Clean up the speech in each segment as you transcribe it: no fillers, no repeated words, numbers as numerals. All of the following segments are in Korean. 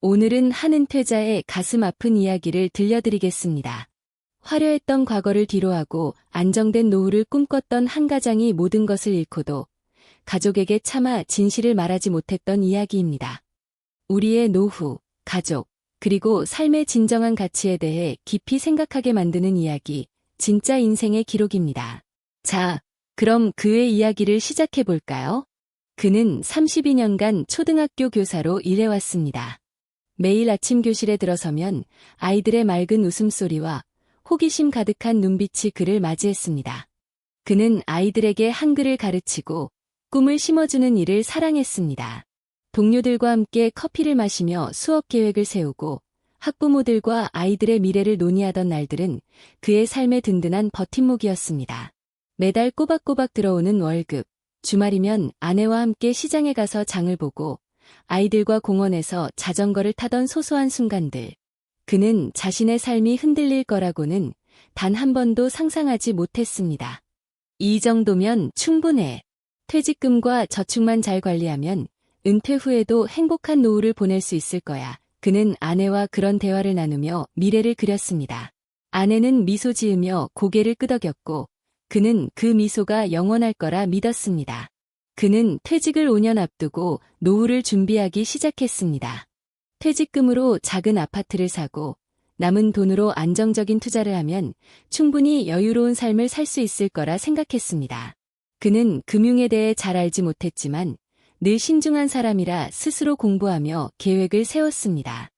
오늘은 한 은퇴자의 가슴 아픈 이야기를 들려드리겠습니다. 화려했던 과거를 뒤로하고 안정된 노후를 꿈꿨던 한 가장이 모든 것을 잃고도 가족에게 차마 진실을 말하지 못했던 이야기입니다. 우리의 노후, 가족, 그리고 삶의 진정한 가치에 대해 깊이 생각하게 만드는 이야기, 진짜 인생의 기록입니다. 자, 그럼 그의 이야기를 시작해볼까요? 그는 32년간 초등학교 교사로 일해왔습니다. 매일 아침 교실에 들어서면 아이들의 맑은 웃음소리와 호기심 가득한 눈빛이 그를 맞이했습니다. 그는 아이들에게 한글을 가르치고 꿈을 심어주는 일을 사랑했습니다. 동료들과 함께 커피를 마시며 수업 계획을 세우고 학부모들과 아이들의 미래를 논의하던 날들은 그의 삶의 든든한 버팀목이었습니다. 매달 꼬박꼬박 들어오는 월급, 주말이면 아내와 함께 시장에 가서 장을 보고 아이들과 공원에서 자전거를 타던 소소한 순간들. 그는 자신의 삶이 흔들릴 거라고는 단 한 번도 상상하지 못했습니다. 이 정도면 충분해. 퇴직금과 저축만 잘 관리하면 은퇴 후에도 행복한 노후를 보낼 수 있을 거야. 그는 아내와 그런 대화를 나누며 미래를 그렸습니다. 아내는 미소 지으며 고개를 끄덕였고 그는 그 미소가 영원할 거라 믿었습니다. 그는 퇴직을 5년 앞두고 노후를 준비하기 시작했습니다. 퇴직금으로 작은 아파트를 사고 남은 돈으로 안정적인 투자를 하면 충분히 여유로운 삶을 살 수 있을 거라 생각했습니다. 그는 금융에 대해 잘 알지 못했지만 늘 신중한 사람이라 스스로 공부하며 계획을 세웠습니다.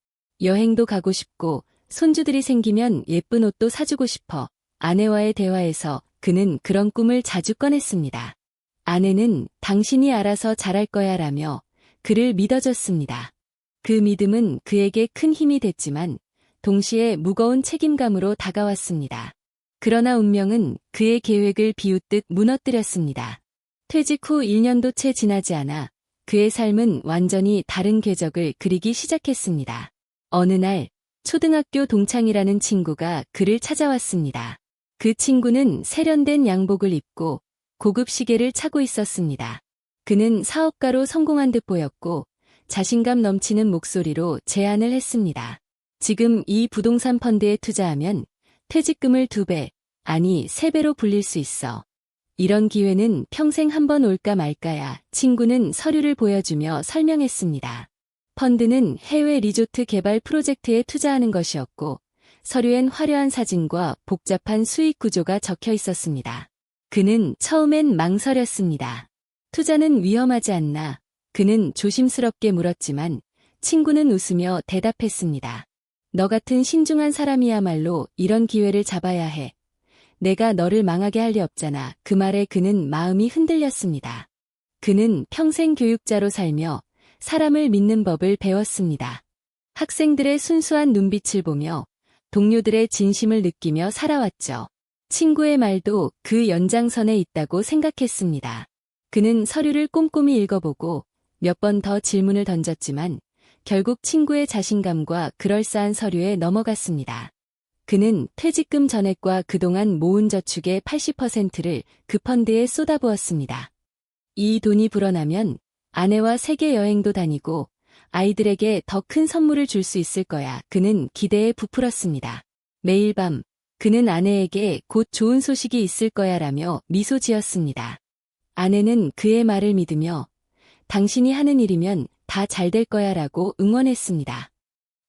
여행도 가고 싶고 손주들이 생기면 예쁜 옷도 사주고 싶어 아내와의 대화에서 그는 그런 꿈을 자주 꺼냈습니다. 아내는 당신이 알아서 잘할 거야 라며 그를 믿어줬습니다. 그 믿음은 그에게 큰 힘이 됐지만 동시에 무거운 책임감으로 다가왔습니다. 그러나 운명은 그의 계획을 비웃듯 무너뜨렸습니다. 퇴직 후 1년도 채 지나지 않아 그의 삶은 완전히 다른 궤적을 그리기 시작했습니다. 어느 날 초등학교 동창이라는 친구가 그를 찾아왔습니다. 그 친구는 세련된 양복을 입고 고급 시계를 차고 있었습니다. 그는 사업가로 성공한 듯 보였고 자신감 넘치는 목소리로 제안을 했습니다. 지금 이 부동산 펀드에 투자하면 퇴직금을 2배, 아니 3배로 불릴 수 있어. 이런 기회는 평생 한 번 올까 말까야. 친구는 서류를 보여주며 설명했습니다. 펀드는 해외 리조트 개발 프로젝트에 투자하는 것이었고 서류엔 화려한 사진과 복잡한 수익 구조가 적혀 있었습니다. 그는 처음엔 망설였습니다. 투자는 위험하지 않나? 그는 조심스럽게 물었지만 친구는 웃으며 대답했습니다. 너 같은 신중한 사람이야말로 이런 기회를 잡아야 해. 내가 너를 망하게 할 리 없잖아. 그 말에 그는 마음이 흔들렸습니다. 그는 평생 교육자로 살며 사람을 믿는 법을 배웠습니다. 학생들의 순수한 눈빛을 보며 동료들의 진심을 느끼며 살아왔죠. 친구의 말도 그 연장선에 있다고 생각했습니다. 그는 서류를 꼼꼼히 읽어보고 몇 번 더 질문을 던졌지만 결국 친구의 자신감과 그럴싸한 서류에 넘어갔습니다. 그는 퇴직금 전액과 그동안 모은 저축의 80%를 그 펀드에 쏟아부었습니다. 이 돈이 불어나면 아내와 세계 여행도 다니고 아이들에게 더 큰 선물을 줄 수 있을 거야. 그는 기대에 부풀었습니다. 매일 밤 그는 아내에게 곧 좋은 소식이 있을 거야 라며 미소 지었습니다. 아내는 그의 말을 믿으며 당신이 하는 일이면 다 잘 될 거야 라고 응원했습니다.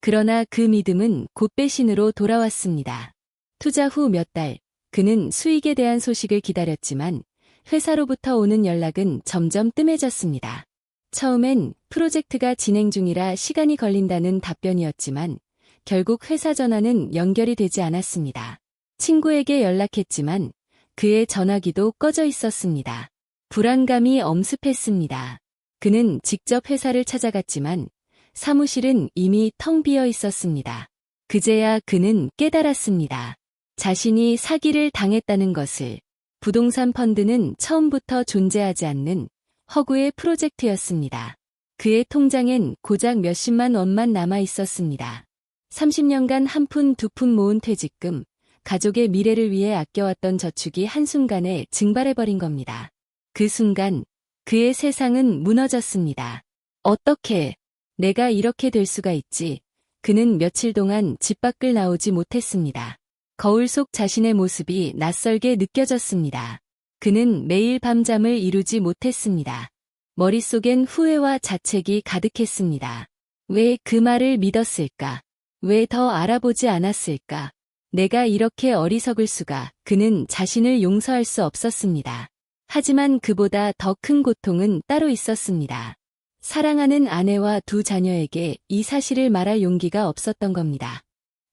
그러나 그 믿음은 곧 배신으로 돌아왔습니다. 투자 후 몇 달, 그는 수익에 대한 소식을 기다렸지만 회사로부터 오는 연락은 점점 뜸해졌습니다. 처음엔 프로젝트가 진행 중이라 시간이 걸린다는 답변이었지만 결국 회사 전화는 연결이 되지 않았습니다. 친구에게 연락했지만 그의 전화기도 꺼져 있었습니다. 불안감이 엄습했습니다. 그는 직접 회사를 찾아갔지만 사무실은 이미 텅 비어 있었습니다. 그제야 그는 깨달았습니다. 자신이 사기를 당했다는 것을. 부동산 푼드는 처음부터 존재하지 않는 허구의 프로젝트였습니다. 그의 통장엔 고작 몇십만 원만 남아 있었습니다. 30년간 한 푼 두 푼 모은 퇴직금, 가족의 미래를 위해 아껴왔던 저축이 한순간에 증발해버린 겁니다. 그 순간 그의 세상은 무너졌습니다. 어떻게 내가 이렇게 될 수가 있지. 그는 며칠 동안 집 밖을 나오지 못했습니다. 거울 속 자신의 모습이 낯설게 느껴졌습니다. 그는 매일 밤잠을 이루지 못했습니다. 머릿속엔 후회와 자책이 가득했습니다. 왜 그 말을 믿었을까? 왜 더 알아보지 않았을까? 내가 이렇게 어리석을 수가. 그는 자신을 용서할 수 없었습니다. 하지만 그보다 더 큰 고통은 따로 있었습니다. 사랑하는 아내와 두 자녀에게 이 사실을 말할 용기가 없었던 겁니다.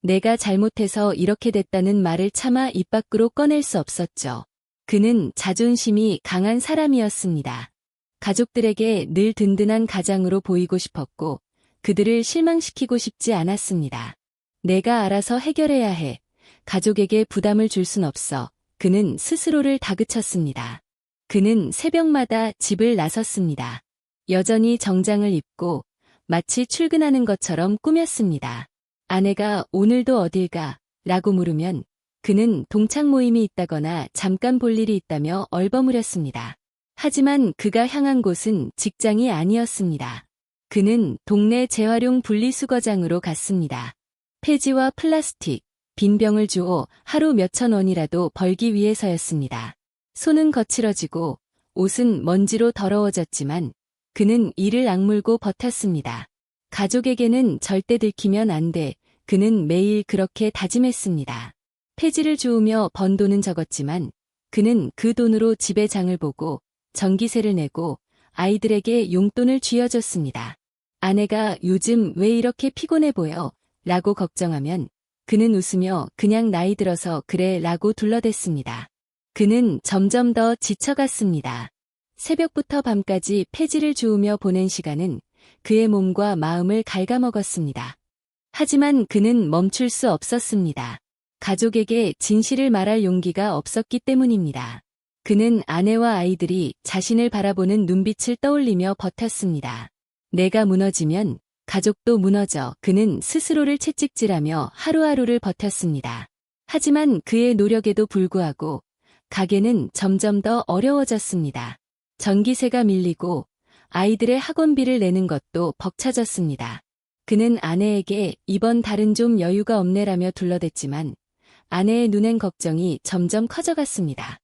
내가 잘못해서 이렇게 됐다는 말을 차마 입 밖으로 꺼낼 수 없었죠. 그는 자존심이 강한 사람이었습니다. 가족들에게 늘 든든한 가장으로 보이고 싶었고, 그들을 실망시키고 싶지 않았습니다. 내가 알아서 해결해야 해. 가족에게 부담을 줄 순 없어. 그는 스스로를 다그쳤습니다. 그는 새벽마다 집을 나섰습니다. 여전히 정장을 입고 마치 출근하는 것처럼 꾸몄습니다. 아내가 오늘도 어딜 가? 라고 물으면 그는 동창 모임이 있다거나 잠깐 볼 일이 있다며 얼버무렸습니다. 하지만 그가 향한 곳은 직장이 아니었습니다. 그는 동네 재활용 분리수거장으로 갔습니다. 폐지와 플라스틱, 빈 병을 주워 하루 몇천 원이라도 벌기 위해서였습니다. 손은 거칠어지고 옷은 먼지로 더러워졌지만 그는 이를 악물고 버텼습니다. 가족에게는 절대 들키면 안 돼. 그는 매일 그렇게 다짐했습니다. 폐지를 주우며 번 돈은 적었지만 그는 그 돈으로 집의 장을 보고 전기세를 내고 아이들에게 용돈을 쥐어줬습니다. 아내가 요즘 왜 이렇게 피곤해 보여? 라고 걱정하면 그는 웃으며 그냥 나이 들어서 그래 라고 둘러댔습니다. 그는 점점 더 지쳐갔습니다. 새벽부터 밤까지 폐지를 주우며 보낸 시간은 그의 몸과 마음을 갉아먹었습니다. 하지만 그는 멈출 수 없었습니다. 가족에게 진실을 말할 용기가 없었기 때문입니다. 그는 아내와 아이들이 자신을 바라보는 눈빛을 떠올리며 버텼습니다. 내가 무너지면 가족도 무너져. 그는 스스로를 채찍질하며 하루하루를 버텼습니다. 하지만 그의 노력에도 불구하고 가게는 점점 더 어려워졌습니다. 전기세가 밀리고 아이들의 학원비를 내는 것도 벅차졌습니다. 그는 아내에게 이번 달은 좀 여유가 없네라며 둘러댔지만 아내의 눈엔 걱정이 점점 커져갔습니다.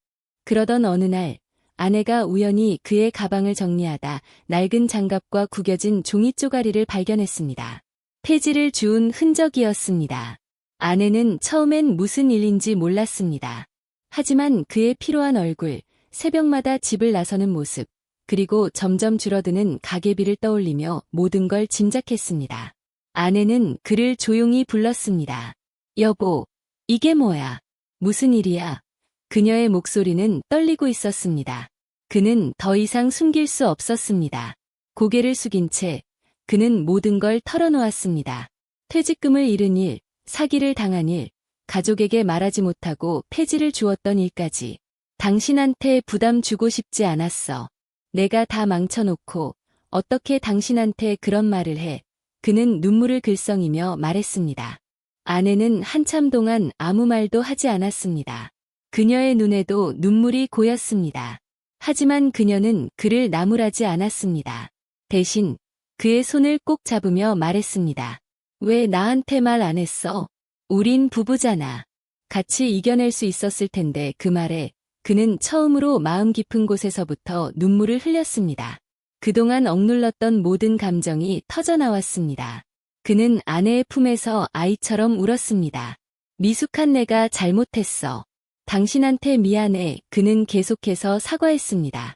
그러던 어느 날 아내가 우연히 그의 가방을 정리하다 낡은 장갑과 구겨진 종이 쪼가리를 발견했습니다. 폐지를 주운 흔적이었습니다. 아내는 처음엔 무슨 일인지 몰랐습니다. 하지만 그의 피로한 얼굴, 새벽마다 집을 나서는 모습, 그리고 점점 줄어드는 가게비를 떠올리며 모든 걸 짐작했습니다. 아내는 그를 조용히 불렀습니다. 여보, 이게 뭐야? 무슨 일이야? 그녀의 목소리는 떨리고 있었습니다. 그는 더 이상 숨길 수 없었습니다. 고개를 숙인 채 그는 모든 걸 털어놓았습니다. 퇴직금을 잃은 일, 사기를 당한 일, 가족에게 말하지 못하고 폐지를 주었던 일까지. 당신한테 부담 주고 싶지 않았어. 내가 다 망쳐놓고 어떻게 당신한테 그런 말을 해. 그는 눈물을 글썽이며 말했습니다. 아내는 한참 동안 아무 말도 하지 않았습니다. 그녀의 눈에도 눈물이 고였습니다. 하지만 그녀는 그를 나무라지 않았습니다. 대신 그의 손을 꼭 잡으며 말했습니다. 왜 나한테 말 안 했어? 우린 부부잖아. 같이 이겨낼 수 있었을 텐데. 그 말에 그는 처음으로 마음 깊은 곳에서부터 눈물을 흘렸습니다. 그동안 억눌렀던 모든 감정이 터져나왔습니다. 그는 아내의 품에서 아이처럼 울었습니다. 미숙한 내가 잘못했어. 당신한테 미안해. 그는 계속해서 사과했습니다.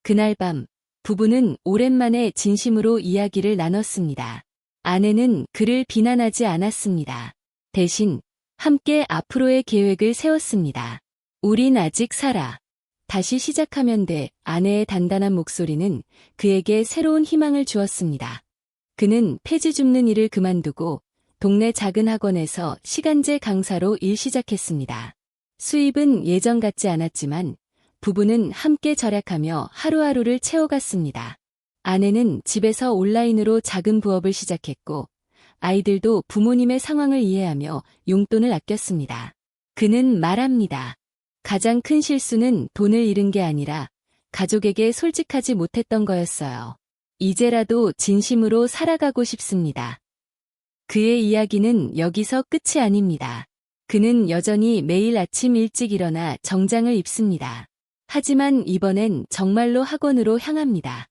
그날 밤 부부는 오랜만에 진심으로 이야기를 나눴습니다. 아내는 그를 비난하지 않았습니다. 대신 함께 앞으로의 계획을 세웠습니다. 우린 아직 살아. 다시 시작하면 돼. 아내의 단단한 목소리는 그에게 새로운 희망을 주었습니다. 그는 폐지 줍는 일을 그만두고 동네 작은 학원에서 시간제 강사로 일 시작했습니다. 수입은 예전 같지 않았지만 부부는 함께 절약하며 하루하루를 채워갔습니다. 아내는 집에서 온라인으로 작은 부업을 시작했고 아이들도 부모님의 상황을 이해하며 용돈을 아꼈습니다. 그는 말합니다. 가장 큰 실수는 돈을 잃은 게 아니라 가족에게 솔직하지 못했던 거였어요. 이제라도 진심으로 살아가고 싶습니다. 그의 이야기는 여기서 끝이 아닙니다. 그는 여전히 매일 아침 일찍 일어나 정장을 입습니다. 하지만 이번엔 정말로 학원으로 향합니다.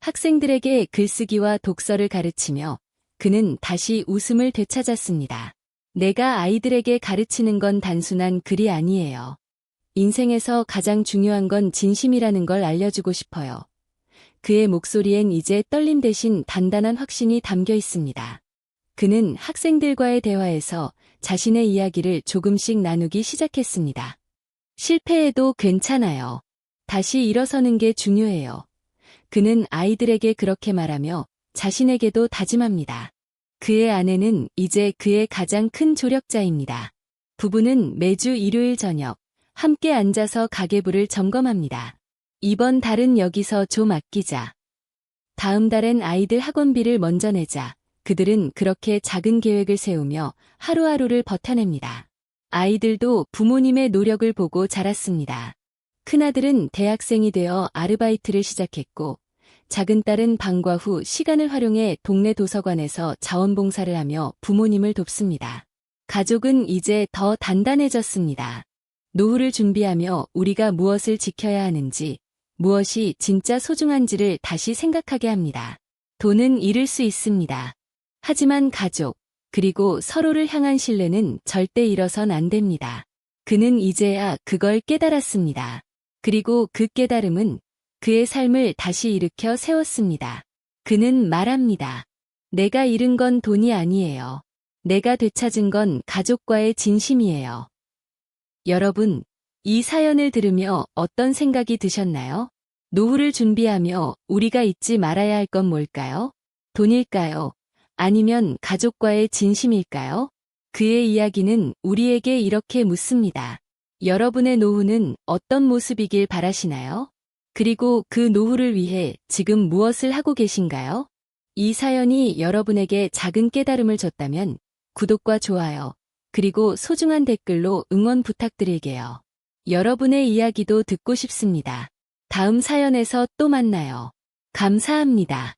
학생들에게 글쓰기와 독서를 가르치며 그는 다시 웃음을 되찾았습니다. 내가 아이들에게 가르치는 건 단순한 글이 아니에요. 인생에서 가장 중요한 건 진심이라는 걸 알려주고 싶어요. 그의 목소리엔 이제 떨림 대신 단단한 확신이 담겨 있습니다. 그는 학생들과의 대화에서 자신의 이야기를 조금씩 나누기 시작했습니다. 실패해도 괜찮아요. 다시 일어서는 게 중요해요. 그는 아이들에게 그렇게 말하며 자신에게도 다짐합니다. 그의 아내는 이제 그의 가장 큰 조력자입니다. 부부는 매주 일요일 저녁 함께 앉아서 가계부를 점검합니다. 이번 달은 여기서 좀 아끼자. 다음 달엔 아이들 학원비를 먼저 내자. 그들은 그렇게 작은 계획을 세우며 하루하루를 버텨냅니다. 아이들도 부모님의 노력을 보고 자랐습니다. 큰아들은 대학생이 되어 아르바이트를 시작했고, 작은 딸은 방과 후 시간을 활용해 동네 도서관에서 자원봉사를 하며 부모님을 돕습니다. 가족은 이제 더 단단해졌습니다. 노후를 준비하며 우리가 무엇을 지켜야 하는지, 무엇이 진짜 소중한지를 다시 생각하게 합니다. 돈은 잃을 수 있습니다. 하지만 가족, 그리고 서로를 향한 신뢰는 절대 잃어선 안 됩니다. 그는 이제야 그걸 깨달았습니다. 그리고 그 깨달음은 그의 삶을 다시 일으켜 세웠습니다. 그는 말합니다. 내가 잃은 건 돈이 아니에요. 내가 되찾은 건 가족과의 진심이에요. 여러분, 이 사연을 들으며 어떤 생각이 드셨나요? 노후를 준비하며 우리가 잊지 말아야 할 건 뭘까요? 돈일까요? 아니면 가족과의 진심일까요? 그의 이야기는 우리에게 이렇게 묻습니다. 여러분의 노후는 어떤 모습이길 바라시나요? 그리고 그 노후를 위해 지금 무엇을 하고 계신가요? 이 사연이 여러분에게 작은 깨달음을 줬다면 구독과 좋아요, 그리고 소중한 댓글로 응원 부탁드릴게요. 여러분의 이야기도 듣고 싶습니다. 다음 사연에서 또 만나요. 감사합니다.